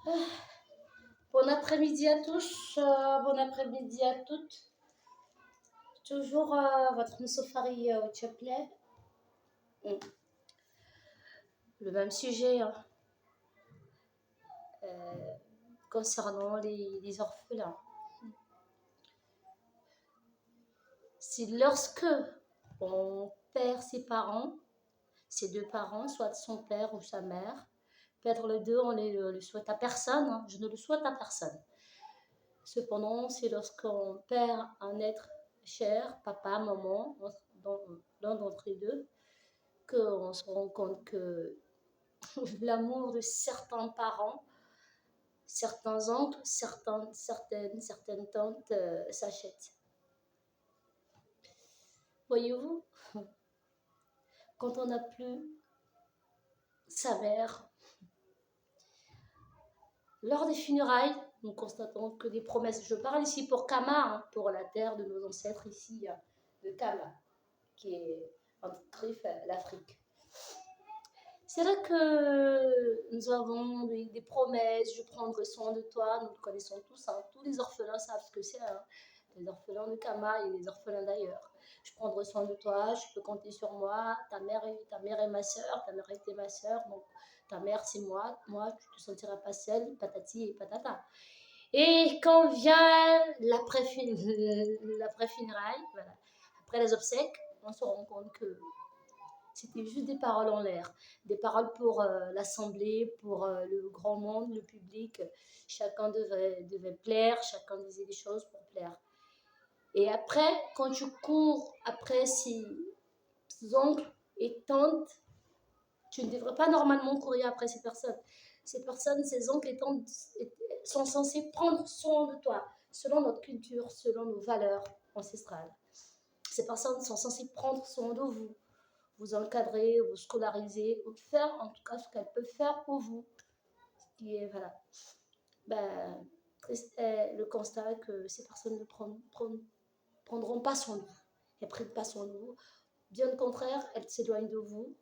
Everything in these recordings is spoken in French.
Bon après-midi à tous, bon après-midi à toutes. Toujours votre Moussofari au chapelet. Le même sujet hein, concernant les orphelins. C'est lorsque on perd ses parents, ses deux parents, soit son père ou sa mère, perdre les deux, on ne le souhaite à personne, hein, je ne le souhaite à personne. Cependant, c'est lorsqu'on perd un être cher, papa, maman, l'un d'entre les deux, qu'on se rend compte que l'amour de certains parents, certains oncles, certaines tantes s'achètent. Voyez-vous, quand on n'a plus sa mère, lors des funérailles, nous constatons que des promesses, je parle ici pour Kama, hein, pour la terre de nos ancêtres ici, de Kama, qui est entre Triffe, l'Afrique. C'est là que nous avons des promesses, je prendrai soin de toi, nous le connaissons tous, hein, tous les orphelins savent ce que c'est, hein, les orphelins de Kama et les orphelins d'ailleurs. Je prendrai soin de toi, je peux compter sur moi, ta mère est ma soeur, ta mère était ma soeur, donc ta mère c'est moi, tu te sentiras pas seule, patati et patata. Et quand vient l'après-funérailles, voilà, après les obsèques, on se rend compte que c'était juste des paroles en l'air, des paroles pour l'assemblée, pour le grand monde, le public. Chacun devait plaire, chacun disait des choses pour plaire. Et après, quand tu cours après ces oncles et tantes, tu ne devrais pas normalement courir après ces personnes. Ces personnes, ces oncles et tantes sont censés prendre soin de toi, selon notre culture, selon nos valeurs ancestrales. Ces personnes sont censées prendre soin de vous, vous encadrer, vous scolariser, ou faire en tout cas ce qu'elles peuvent faire pour vous. Ce qui est, voilà. Ben, triste est le constat que ces personnes ne prendront pas soin de vous. Elles ne prennent pas soin de vous. Bien au contraire, elles s'éloignent de vous.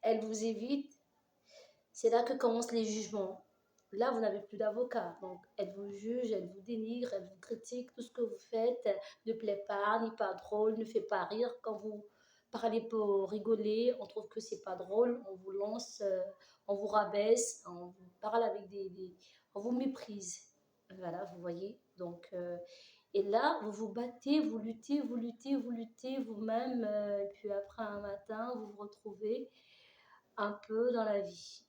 Elles vous évitent. C'est là que commencent les jugements. Là, vous n'avez plus d'avocat. Donc, elles vous jugent, elles vous dénigrent, elles vous critiquent. Tout ce que vous faites ne plaît pas, n'est pas drôle, ne fait pas rire. Quand vous parlez pour rigoler, on trouve que c'est pas drôle. On vous lance, on vous rabaisse, on vous parle avec on vous méprise. Voilà, vous voyez. Donc, et là, vous vous battez, vous luttez vous-même. Et puis après, un matin, vous vous retrouvez un peu dans la vie.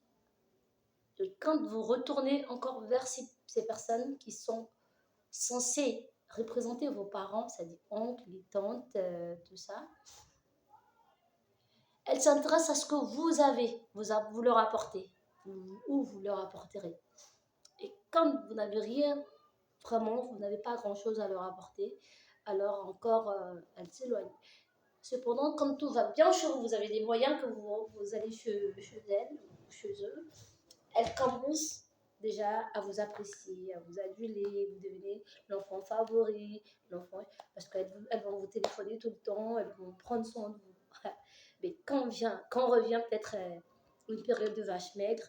Et quand vous retournez encore vers ces personnes qui sont censées représenter vos parents, c'est-à-dire oncles, les tantes, tout ça, elles s'intéressent à ce que vous avez, vous leur apportez, ou vous leur apporterez. Et quand vous n'avez rien, vraiment, vous n'avez pas grand-chose à leur apporter, alors encore, elles s'éloignent. Cependant, quand tout va bien chez vous, vous avez des moyens que vous allez chez elles, ou chez eux, elles commencent déjà à vous apprécier, à vous aduler, vous devenez l'enfant favori, parce qu'elles vont vous téléphoner tout le temps, elles vont prendre soin de vous. Mais quand revient peut-être une période de vache maigre,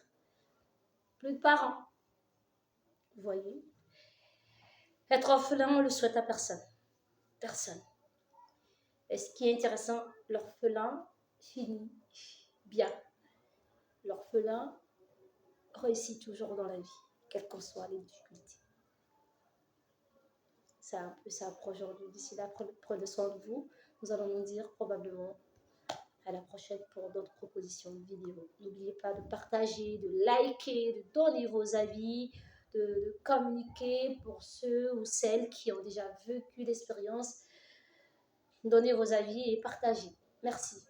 plus de parents, vous voyez. Être orphelin, on ne le souhaite à personne. Personne. Et ce qui est intéressant, l'orphelin finit bien. L'orphelin réussit toujours dans la vie, quelles qu'en soient les difficultés. C'est un peu ça pour aujourd'hui. D'ici là, prenez soin de vous. Nous allons nous dire probablement à la prochaine pour d'autres propositions de vidéos. N'oubliez pas de partager, de liker, de donner vos avis, de communiquer pour ceux ou celles qui ont déjà vécu l'expérience. Donnez vos avis et partagez. Merci.